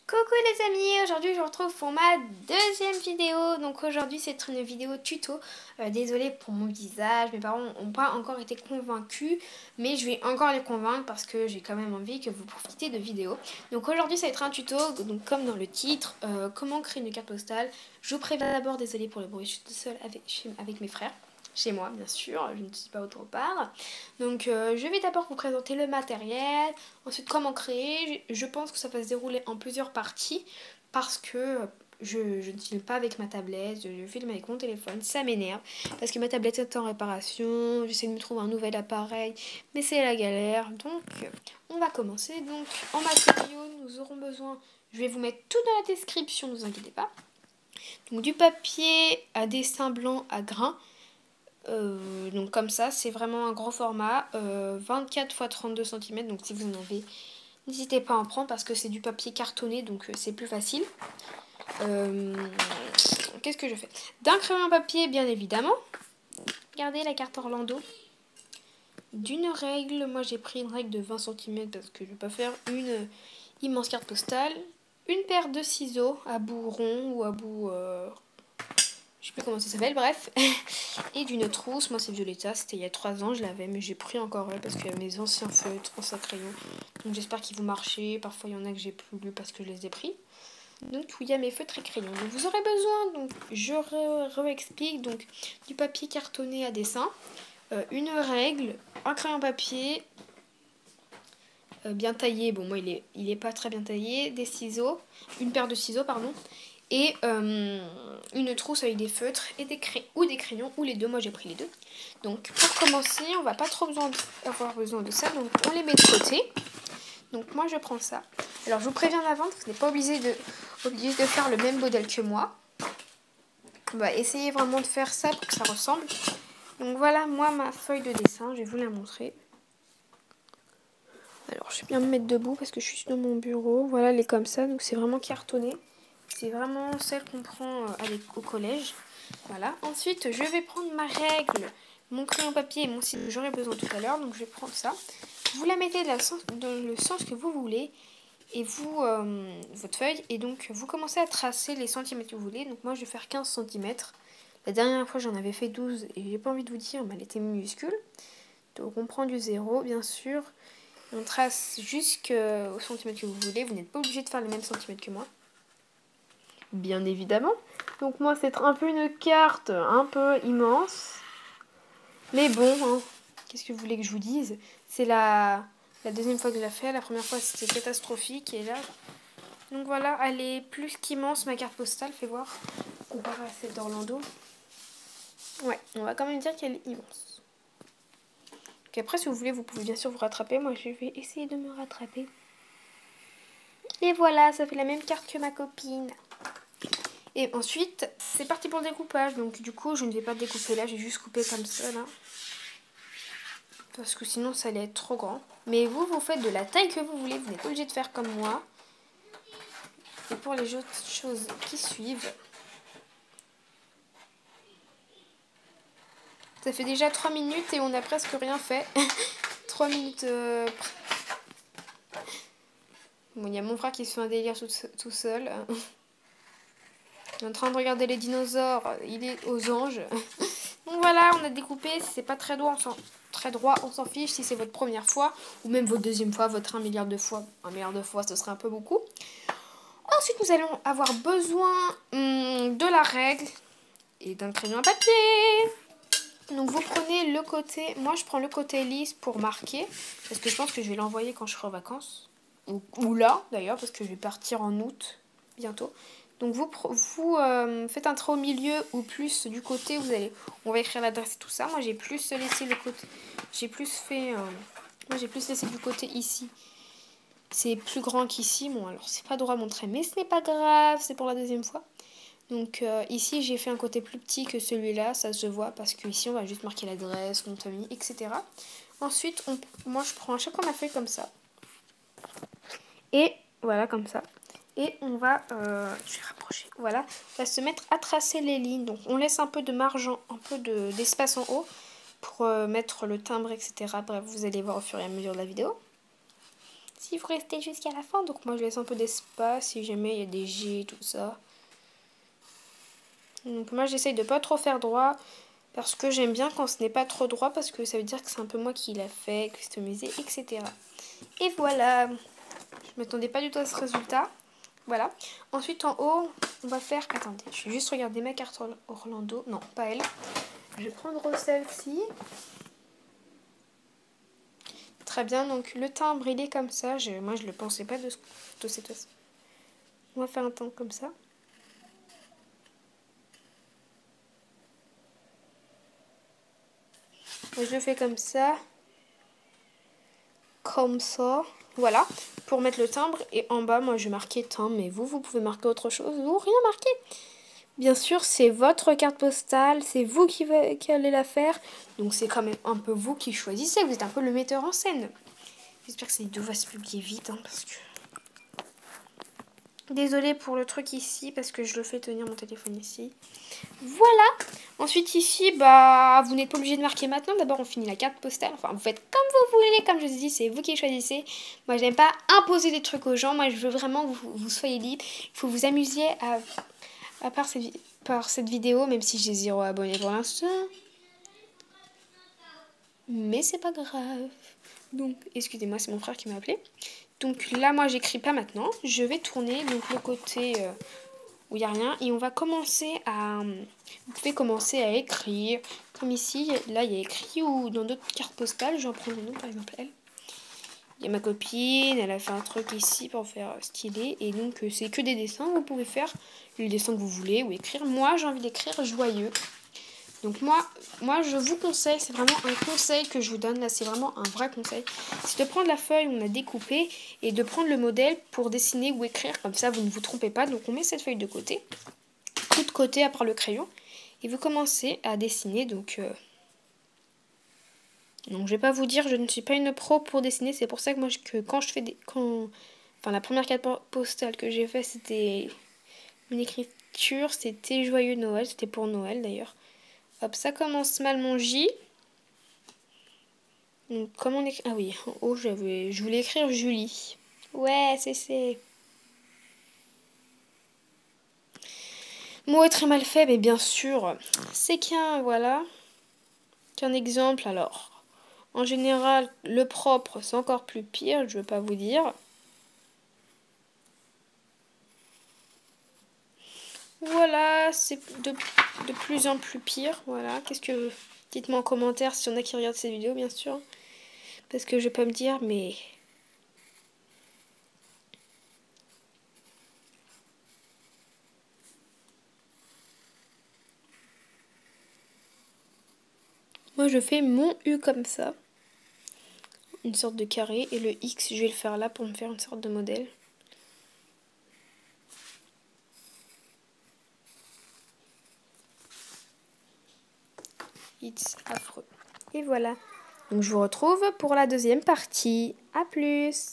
Coucou les amis, aujourd'hui je vous retrouve pour ma deuxième vidéo. Donc aujourd'hui c'est une vidéo tuto. Désolée pour mon visage, mes parents n'ont pas encore été convaincus, mais je vais encore les convaincre parce que j'ai quand même envie que vous profitiez de vidéos. Donc aujourd'hui ça va être un tuto, donc comme dans le titre, comment créer une carte postale. Je vous préviens d'abord, désolée pour le bruit, je suis toute seule avec mes frères. Chez moi bien sûr, je ne suis pas autre part. Donc je vais d'abord vous présenter le matériel, ensuite comment créer. Je pense que ça va se dérouler en plusieurs parties parce que je ne filme pas avec ma tablette, je filme avec mon téléphone, ça m'énerve parce que ma tablette est en réparation, j'essaie de me trouver un nouvel appareil mais c'est la galère. Donc on va commencer. Donc en matériaux nous aurons besoin, je vais vous mettre tout dans la description, ne vous inquiétez pas. Donc du papier à dessin blanc à grains. Donc comme ça, c'est vraiment un grand format, 24 x 32 cm, donc si vous en avez, n'hésitez pas à en prendre parce que c'est du papier cartonné, donc c'est plus facile. Qu'est-ce que je fais? D'un crayon à papier, bien évidemment. Regardez la carte Orlando. D'une règle, moi j'ai pris une règle de 20 cm parce que je ne vais pas faire une immense carte postale. Une paire de ciseaux à bout rond ou à bout... je sais plus comment ça s'appelle, bref. Et d'une trousse, moi c'est Violetta, c'était il y a 3 ans, je l'avais, mais j'ai pris encore parce qu'il y a mes anciens feutres, anciens crayons. Donc j'espère qu'ils vont marcher, parfois il y en a que j'ai plus lu parce que je les ai pris. Donc il y a mes feutres et crayons. Donc vous aurez besoin, donc je réexplique, donc du papier cartonné à dessin, une règle, un crayon papier, bien taillé, bon moi il est pas très bien taillé, des ciseaux, une paire de ciseaux pardon, et une trousse avec des feutres et des crayons ou les deux. Moi j'ai pris les deux. Donc pour commencer, on va pas trop avoir besoin de ça, donc on les met de côté. Donc moi je prends ça. Alors je vous préviens d'avance, vous n'êtes pas obligé de faire le même modèle que moi. On va essayer vraiment de faire ça pour que ça ressemble. Donc voilà moi ma feuille de dessin, je vais vous la montrer. Alors je vais bien me mettre debout parce que je suis dans mon bureau. Voilà, elle est comme ça, donc c'est vraiment cartonné. C'est vraiment celle qu'on prend au collège. Voilà. Ensuite, je vais prendre ma règle, mon crayon papier et mon ciseau que j'aurai besoin tout à l'heure. Donc, je vais prendre ça. Vous la mettez dans le sens que vous voulez. Et vous, votre feuille. Et donc, vous commencez à tracer les centimètres que vous voulez. Donc, moi, je vais faire 15 cm. La dernière fois, j'en avais fait 12. Et j'ai pas envie de vous dire, mais elle était minuscule. Donc, on prend du 0, bien sûr. On trace jusqu'au centimètre que vous voulez. Vous n'êtes pas obligé de faire les mêmes centimètres que moi. Bien évidemment. Donc moi c'est un peu une carte un peu immense. Mais bon, hein, qu'est-ce que vous voulez que je vous dise? C'est la deuxième fois que je la fais. La première fois c'était catastrophique. Et là, donc voilà, elle est plus qu'immense ma carte postale. Fais voir. Comparée à celle d'Orlando. Ouais, on va quand même dire qu'elle est immense. Donc après si vous voulez vous pouvez bien sûr vous rattraper. Moi je vais essayer de me rattraper. Et voilà, ça fait la même carte que ma copine. Et ensuite, c'est parti pour le découpage. Donc du coup, je ne vais pas découper là, j'ai juste coupé comme ça là. Parce que sinon, ça allait être trop grand. Mais vous, vous faites de la taille que vous voulez. Vous n'êtes pas obligé de faire comme moi. Et pour les autres choses qui suivent, ça fait déjà 3 minutes et on n'a presque rien fait. 3 minutes... Bon, il y a mon frère qui se fait un délire tout seul. Il est en train de regarder les dinosaures. Il est aux anges. Donc voilà, on a découpé. Si c'est pas très droit, on s'en fiche. Si c'est votre première fois, ou même votre deuxième fois, votre 1 milliard de fois. 1 milliard de fois, ce serait un peu beaucoup. Ensuite, nous allons avoir besoin de la règle et d'un crayon à papier. Donc vous prenez le côté, moi je prends le côté lisse pour marquer, parce que je pense que je vais l'envoyer quand je serai en vacances. Ou là d'ailleurs, parce que je vais partir en août bientôt. Donc vous faites un trait au milieu ou plus du côté, on va écrire l'adresse et tout ça. Moi j'ai plus laissé le côté, moi j'ai plus laissé du côté ici. C'est plus grand qu'ici, bon alors c'est pas droit à montrer, mais ce n'est pas grave, c'est pour la deuxième fois. Donc ici j'ai fait un côté plus petit que celui-là, ça se voit parce que ici on va juste marquer l'adresse, nom de famille, etc. Ensuite, moi je prends à chaque fois ma feuille comme ça. Et voilà comme ça. Et on va, je vais rapprocher, voilà, on va se mettre à tracer les lignes. Donc on laisse un peu de marge, un peu d'espace en haut pour mettre le timbre, etc. Bref, vous allez voir au fur et à mesure de la vidéo. si vous restez jusqu'à la fin. Donc moi je laisse un peu d'espace si jamais il y a des jets, tout ça. Donc moi j'essaye de pas trop faire droit parce que j'aime bien quand ce n'est pas trop droit parce que ça veut dire que c'est un peu moi qui l'a fait, customisé, etc. Et voilà, je m'attendais pas du tout à ce résultat. Voilà. Ensuite en haut, on va faire... Attendez, je vais juste regarder ma carte Orlando. Non, pas elle. Je vais prendre celle-ci. Très bien, donc le timbre il est comme ça. Moi je le pensais pas de cette façon. On va faire un timbre comme ça. Je le fais comme ça. Comme ça. Voilà. Pour mettre le timbre. Et en bas, moi je marquais timbre. Mais vous pouvez marquer autre chose ou rien marquer. Bien sûr, c'est votre carte postale. C'est vous qui allez la faire. Donc c'est quand même un peu vous qui choisissez. Vous êtes un peu le metteur en scène. J'espère que ces vidéo va se publier vite. Parce que... Désolée pour le truc ici. Parce que je le fais tenir mon téléphone ici. Voilà. Ensuite ici, vous n'êtes pas obligé de marquer maintenant. D'abord, on finit la carte postale. Enfin, vous faites comme vous voulez. Comme je vous ai dit, c'est vous qui choisissez. Moi, j'aime pas imposer des trucs aux gens. Moi, je veux vraiment que vous soyez libre. Il faut vous amuser par cette vidéo, même si j'ai 0 abonnés pour l'instant. Mais c'est pas grave. Donc, excusez-moi, c'est mon frère qui m'a appelé. Donc là, moi, j'écris pas maintenant. Je vais tourner donc le côté... où il n'y a rien, et on va commencer à... Vous pouvez commencer à écrire, comme ici, là il y a écrit, ou dans d'autres cartes postales, je vais en prendre une autre, par exemple elle. Il y a ma copine, elle a fait un truc ici pour faire stylé, et donc c'est que des dessins, vous pouvez faire le dessin que vous voulez, ou écrire. Moi j'ai envie d'écrire joyeux. Donc moi je vous conseille, c'est vraiment un conseil que je vous donne, là c'est vraiment un vrai conseil. C'est de prendre la feuille où on a découpé et de prendre le modèle pour dessiner ou écrire, comme ça vous ne vous trompez pas. Donc on met cette feuille de côté, tout de côté à part le crayon, et vous commencez à dessiner. Donc je vais pas vous dire, je ne suis pas une pro pour dessiner, c'est pour ça que moi quand je fais la première carte postale que j'ai fait c'était une écriture, c'était joyeux Noël, c'était pour Noël d'ailleurs. Hop, ça commence mal mon J. Donc, comment on écrit... Ah oui, en haut, je voulais écrire Julie. Ouais, c'est... Mot est très mal fait, mais bien sûr, c'est qu'un exemple. Alors, en général, le propre, c'est encore plus pire, je veux pas vous dire. Voilà, c'est de plus en plus pire. Voilà, dites-moi en commentaire si on a qui regardent cette vidéo, bien sûr. Parce que je vais pas me dire, mais... Moi, je fais mon U comme ça. Une sorte de carré. Et le X, je vais le faire là pour me faire une sorte de modèle. It's affreux. Et voilà. Donc je vous retrouve pour la deuxième partie. À plus!